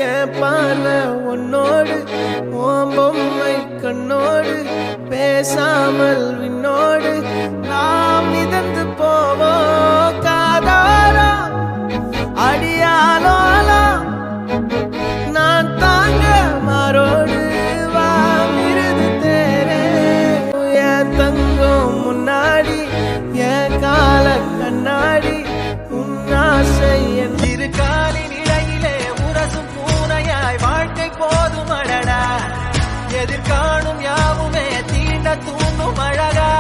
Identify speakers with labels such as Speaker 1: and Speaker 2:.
Speaker 1: என் பார்வை உன்னோடு உன் பொம்மை கண்ணோடு பேசாமல் விண்ணோடு நாம் மிதந்து போவோம் காதாரா அடியாலோலா நான் தாங்க மாறோடு வா மிருது தேரே என் தங்கம் முன்னாடி என் கால கண்ணாடி உன்னாசை என்
Speaker 2: இருக்காலின் இடையிலே உரசும் பூனையாய் வாழ்க்கை போதும் அடடா எதிர்காணும் யாவுமே தீண்ட தூண்டும் அழகா